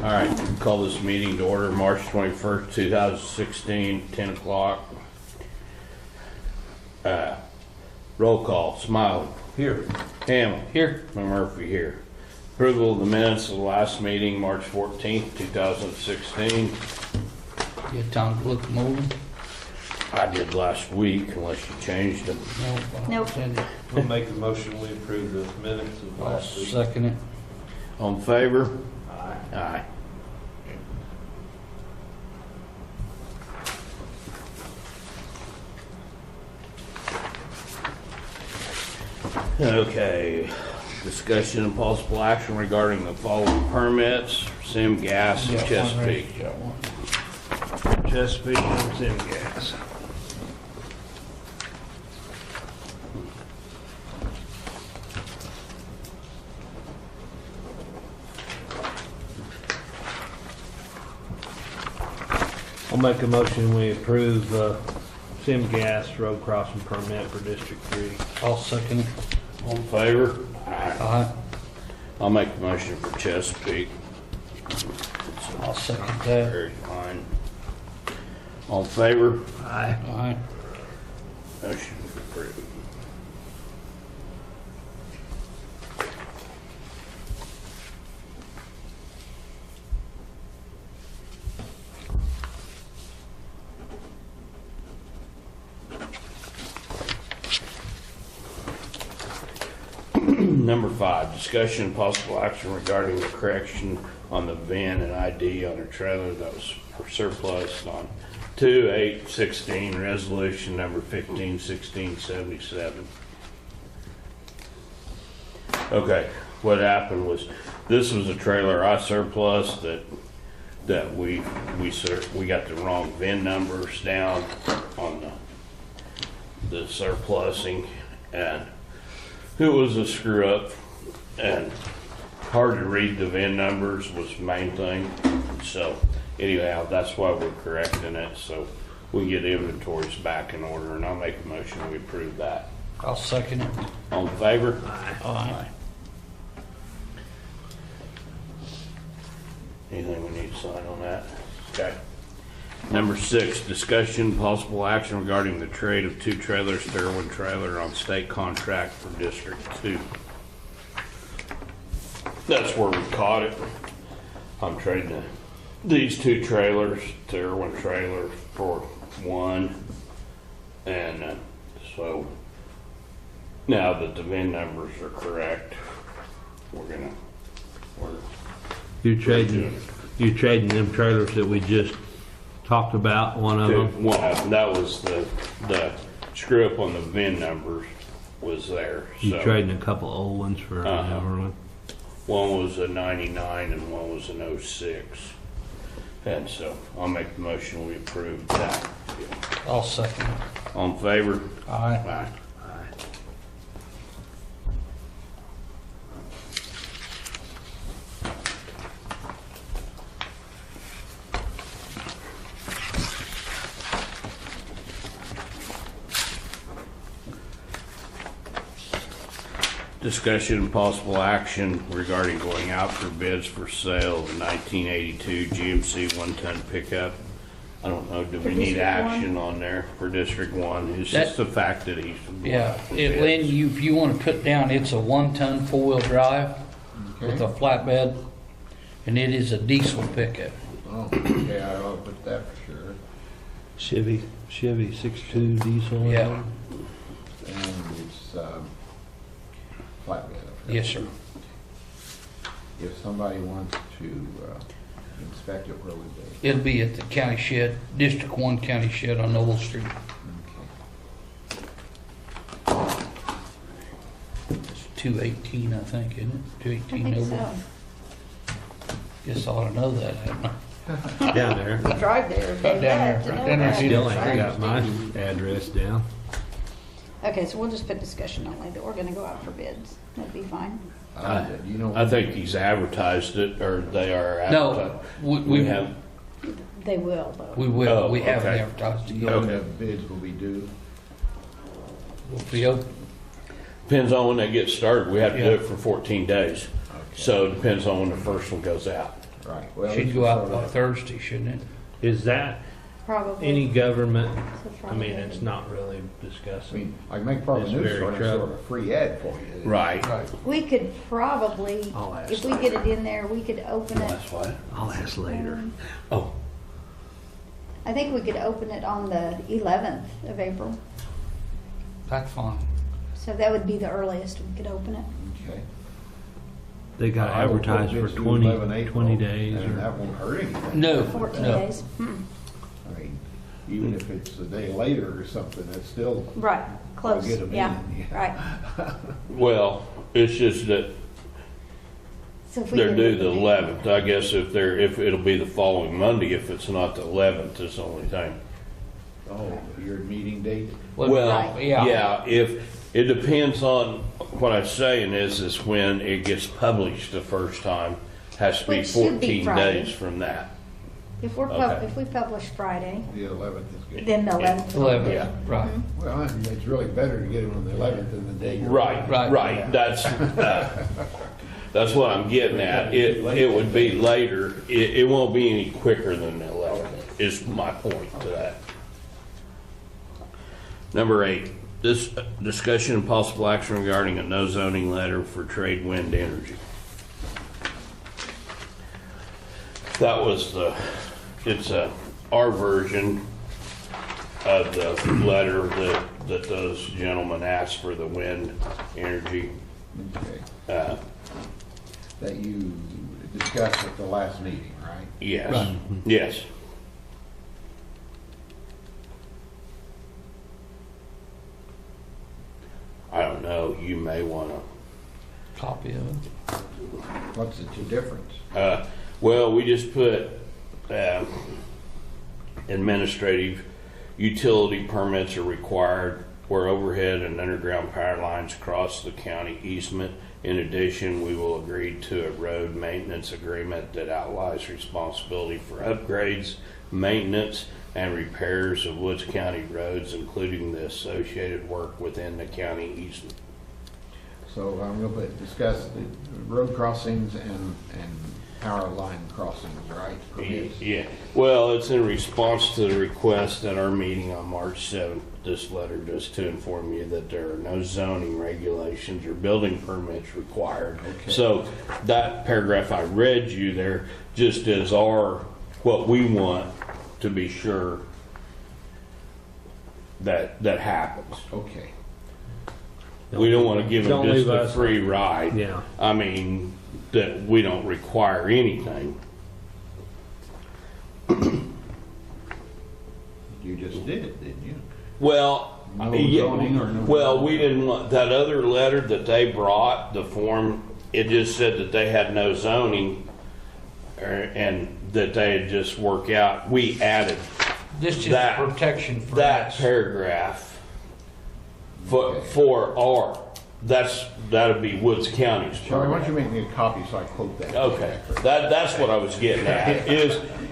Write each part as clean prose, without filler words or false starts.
All right, call this meeting to order, March 21st, 2016, 10 o'clock. Roll call, Smiley. Here. Hamel. Here. Murphy here. Approval of the minutes of the last meeting, March 14th, 2016. You had time to look them over? I did last week, unless you changed them. Nope. We'll make a motion, we approve the minutes of I'll last week. second it. On favor? Aye. Aye. Okay, discussion and possible action regarding the following permits, Sim Gas, and Got one ready. Chesapeake. Got one. Chesapeake and Sim Gas. I'll make a motion, we approve Sim Gas road crossing permit for District 3. I'll second it. On favor? Aye. Aye. I'll make the motion for Chesapeake. I'll second that. Very fine. All in favor? Aye. Aye. Motion approved. Number 5, discussion and possible action regarding the correction on the VIN and ID on a trailer that was for surplus on 2/8/16, resolution number 15/16/77. Okay, what happened was, this was a trailer I surplus that we got the wrong VIN numbers down on the surplusing, and it was a screw up, and hard to read the VIN numbers was the main thing. So anyhow, that's why we're correcting it, so we can get inventories back in order, and I'll make a motion we approve that. I'll second it. All in favor? Aye. Anything we need to sign on that? Okay. Number 6, discussion, possible action regarding the trade of 2 trailers to Irwin Trailer on state contract for District 2. That's where we caught it. I'm trading these 2 trailers to Irwin Trailer for one. And so now that the VIN numbers are correct, we're You're trading them trailers that we just talked about, one of them? Well, that was the screw up on the VIN numbers was there. You So trading a couple old ones for Uh-huh. another one? one was a 99 and one was an 06. And so I'll make the motion we approve that. I'll second it. All in favor? Aye. Aye. Discussion and possible action regarding going out for bids for sale of a 1982 GMC 1-ton pickup. I don't know, do we need District action on there for District 1? It's just the fact that he's. Yeah, Lynn, if you want to put down, it's a 1-ton 4-wheel drive with a flatbed, and it is a diesel pickup. Oh, okay, I ought to put that for sure. Chevy 6.2 diesel? Yeah. And it's flatbed. Okay. Yes, sir. If somebody wants to inspect it, where would they? It'll be at the county shed, District 1 county shed on Noble Street. Okay. It's 218, I think, isn't it? I 218 think Noble. so. Guess I ought to know that, hadn't I? Down there. We drive there. Right down there, right down there. Still ain't got my address down. Okay, so we'll just put discussion only, that we're gonna go out for bids. That'd be fine. Do you know? I think he's advertised it, or they are No, advertising. we We have, They will, though. We will, Oh, we haven't okay. advertised it You yet. know Okay. when the bids will be due? We'll be open. depends on when they get started. We have to do Yeah. it for 14 days. Okay. So it depends on when the first one goes out. Right. Well, Should this go is out sort by of- Thursday, shouldn't it? Is that Probably. any government? So I mean, Friday. it's not really I discussing. mean, I can make part of It's the news very story, troubling. sort of a free ad for you. Right. We could probably, I'll ask if we get it in there, we could open it. That's what? I'll ask later. Oh, I think we could open it on the 11th of April. That's fine. So that would be the earliest we could open it. Okay. They got I will put advertised for bids to 20 11 April, days And or, that won't hurt anything. No, 14 no. days. I mean, even if it's a day later or something, that's still. Right, close, get 'em yeah, in, yeah. right. well, it's just that So if we they're get due it the in- 11th. I guess if it'll be the following Monday, if it's not the 11th, is the only thing. Oh, your meeting date? Well, Right. yeah, if, it depends on, what I'm saying is when it gets published the first time, has to be Which should be 14 Friday. days from that. If we're, Okay. if we publish Friday, The 11th is good. then the 11th. 11, Yeah. right. Well, it's really better to get it on the 11th than the day. you're- Right, Right. right, that's what I'm getting at. It would be later, it won't be any quicker than the 11th, is my point to that. Number 8, this discussion and possible action regarding a no zoning letter for trade wind energy. That was it's our version of the letter that those gentlemen asked for the wind energy. Okay. That you discussed at the last meeting, right? Yes, Right. yes. I don't know, you may want Copy of it. What's the difference? to, well, we just put administrative utility permits are required where overhead and underground power lines cross the county easement. In addition, we will agree to a road maintenance agreement that outlines responsibility for upgrades, maintenance, and repairs of Woods County roads, including the associated work within the county easement. So I'm going to discuss the road crossings and power line crossings, right? Permits. Yeah, well, it's in response to the request at our meeting on March 7th, this letter just to inform you that there are no zoning regulations or building permits required. Okay. So that paragraph I read you there just is what we want to be sure that happens. Okay. We don't want to give them Don't just leave a us- free ride. Yeah. I mean, that we don't require anything. You just did it, didn't you? Well, No yeah, zoning or no- well, we didn't want, that other letter that they brought, the form, it just said that they had no zoning, and that they had just worked out, we added This is That- protection for that us. paragraph Okay. for our, that'd be Woods County's. Charlie, why don't paragraph. you make me a copy so I quote that? Okay, that's what I was getting at,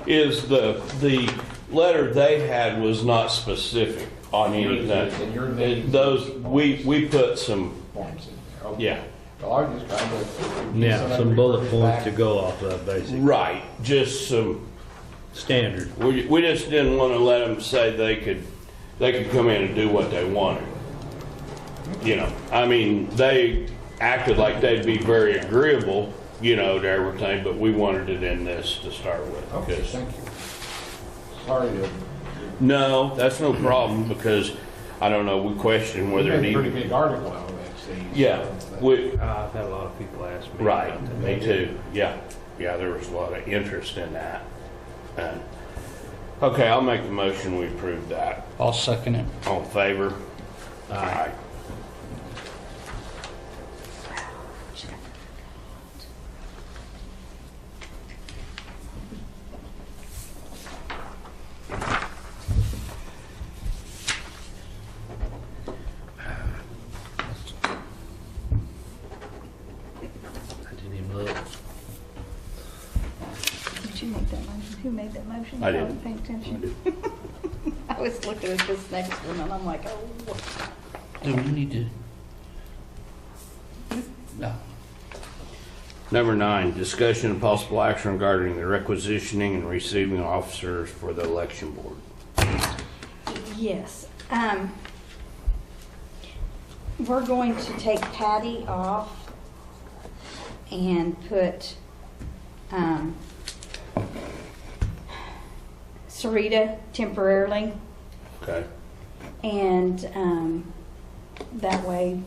is the letter they had was not specific on anything. And your name. Those, we put some, Points in there. Okay. yeah, Well, I was just trying to. Yeah, some bullet points to go off of, basically. right, just some, Standard. we just didn't want to let them say they could come in and do what they wanted. You know, I mean, they acted like they'd be very agreeable, to everything, but we wanted it in this to start with. Okay, 'cause- thank you. Sorry to. No, that's no problem, because, I don't know, we question We whether made it a pretty even, big article out of that, Steve. yeah, we, I've had a lot of people ask me. right, about that. me too, yeah, there was a lot of interest in that. Okay, I'll make the motion, we approve that. I'll second it. All in favor? Aye. I didn't even look. Did you make that motion? Who made that motion? I did. wasn't paying attention. I was looking at this next one and I'm like, oh. Do we need to? No. Number 9, discussion and possible action regarding the requisitioning and receiving officers for the election board. Yes. We're going to take Patty off and put Sarita temporarily. Okay? And that way,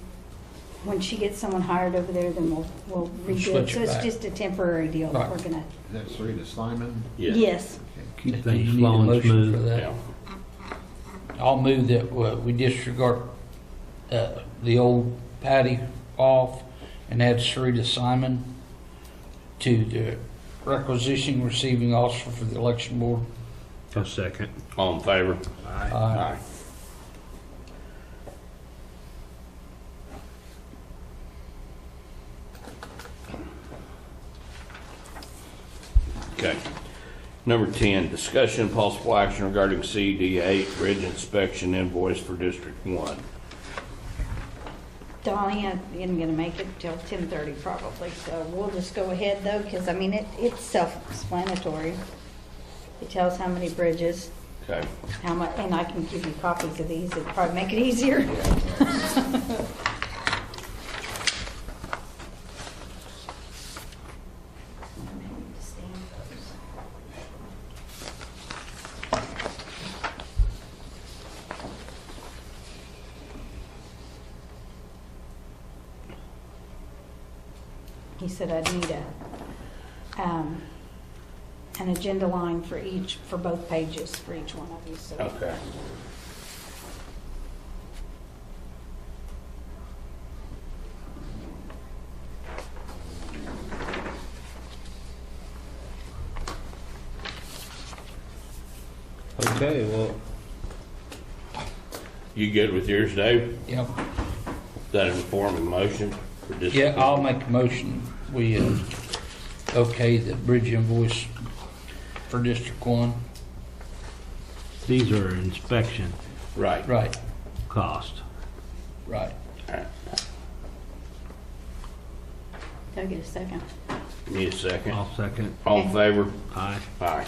when she gets someone hired over there, then we'll redo it. Switch So it it's back. just a temporary deal that Right. we're gonna, Is that Sarita Slyman? yes. Keep Do things you need a flowing motion smooth. for that? Yeah. I'll move that we disregard the old Patty off and add Sarita Simon to the requisitioning receiving officer for the election board. A second. All in favor? Aye. Okay. Number 10, discussion and possible action regarding CD8 bridge inspection invoice for District 1. Donnie isn't gonna make it till 10:30 probably, so we'll just go ahead though, because I mean, it's self-explanatory. It tells how many bridges, Okay? how much, and I can give you copies of these, it'd probably make it easier. He said I'd need an agenda line for each, for both pages, for each one of you, so. Okay. Okay, well, You good with yours, Dave? Yep. Is that an informing motion for District? Yeah, I'll make a motion. We okay the bridge invoice for District 1. These are inspection Right. Right, cost. right. Can I get a second? Need a second? I'll second. All in favor? Aye. Aye.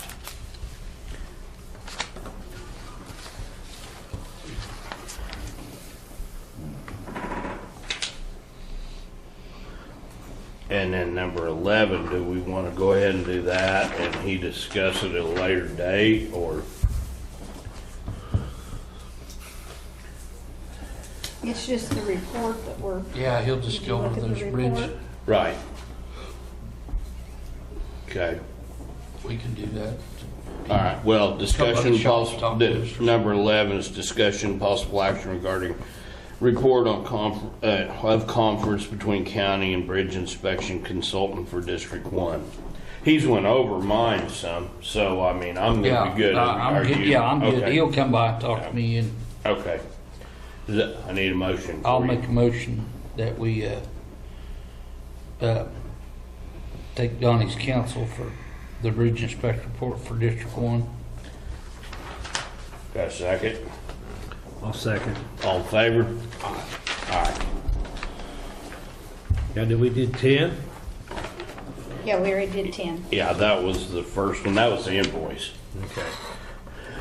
And then number 11, do we want to go ahead and do that and he discuss it at a later date, or? It's just the report that we're. Yeah, he'll just Did you go look over at the those report? bridges. Right. Okay. We can do that. All right, well, discussion shops, possible, talk to us. number 11 is discussion possible action regarding report on of conference between county and bridge inspection consultant for District 1. He's went over mine some, so I mean, I'm Yeah, gonna be good. I'm Are good. you- Yeah, I'm good. okay. He'll come by and talk to me, and Okay. I need a motion. I'll for you. make a motion that we take Donnie's counsel for the bridge inspector report for District 1. Got a second? I'll second. All in favor? Aye. Now, did we did 10? Yeah, we already did 10. Yeah, that was the first one. That was the invoice. Okay.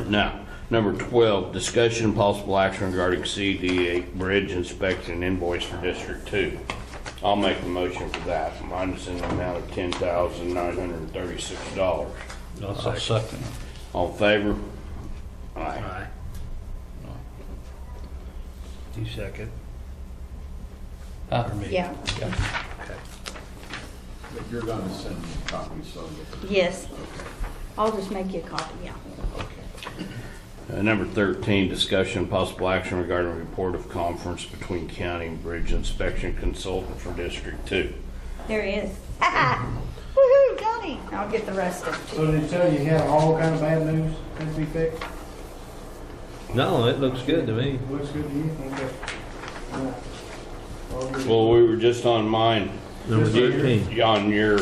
Now, number 12, discussion and possible action regarding CD8 bridge inspection invoice for District 2. I'll make the motion for that. Mine is in the amount of $10,936. I'll I'll second. second. All in favor? Aye. Aye. You second. Uh, Yeah, yeah. But you're gonna send me copies, so. yes. I'll just make you a copy, yeah. Okay. Number 13, discussion and possible action regarding report of conference between county and bridge inspection consultant for District 2. There he is. Woohoo, Johnny. I'll get the rest of it. So did it tell you had all kind of bad news had to be fixed? no, it looks good to me. Looks good to you? Okay. Yeah. All good. Well, we were just on mine, Number Just 13. on your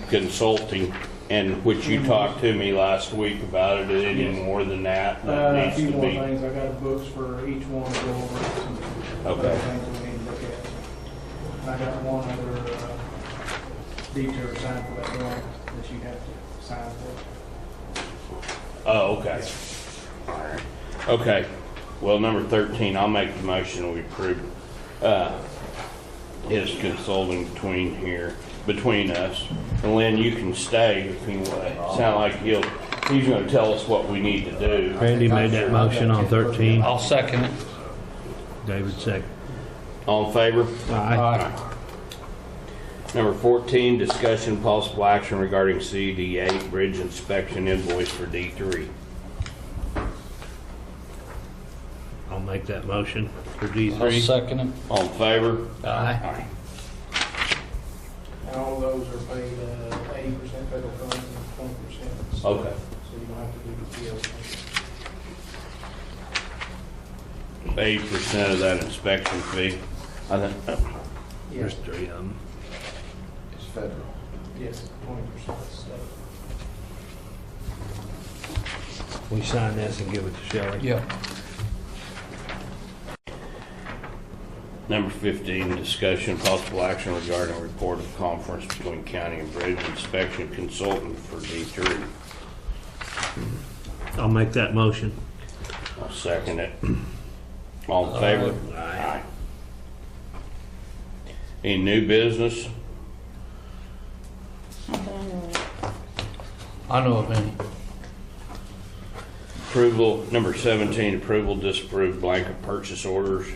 consulting, and which you talked to me last week about it. Any Yes. more than that A needs few to more be? things, I got books for each one to go over. Some Okay. Things we need to look at. I got one other, detour sign for that grant that you have to sign for. Oh, okay. All right. Okay, well, number 13, I'll make the motion, we approve, his consulting between us. And Lynn, you can stay if you sound like he's gonna tell us what we need to do. Randy made that motion on 13. I'll second it. David second. All in favor? Aye. Number 14, discussion possible action regarding CD8 bridge inspection invoice for D3. I'll make that motion for I'll D3. second it. All in favor? Aye. And all those are paid 80% federal funds and 20% state. Okay. So you don't have to do the PO. 80% of that inspection fee. I think, There's 3 of them. It's federal. Yes, 20% state. We sign this and give it to Shelley. Yep. Number 15, discussion possible action regarding report of conference between county and bridge inspection consultant for D3. I'll make that motion. I'll second it. All in favor? Aye. Any new business? I know of any. Approval, number 17, approval, disapprove blanket purchase orders.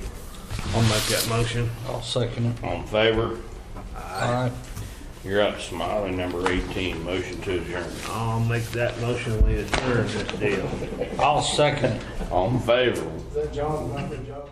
I'll make that motion. I'll second it. All in favor? All right. You're up, Smiley. Number 18, motion to adjourn. I'll make that motion. We adjourn this deal. I'll second it. All in favor? Is that John, not the job?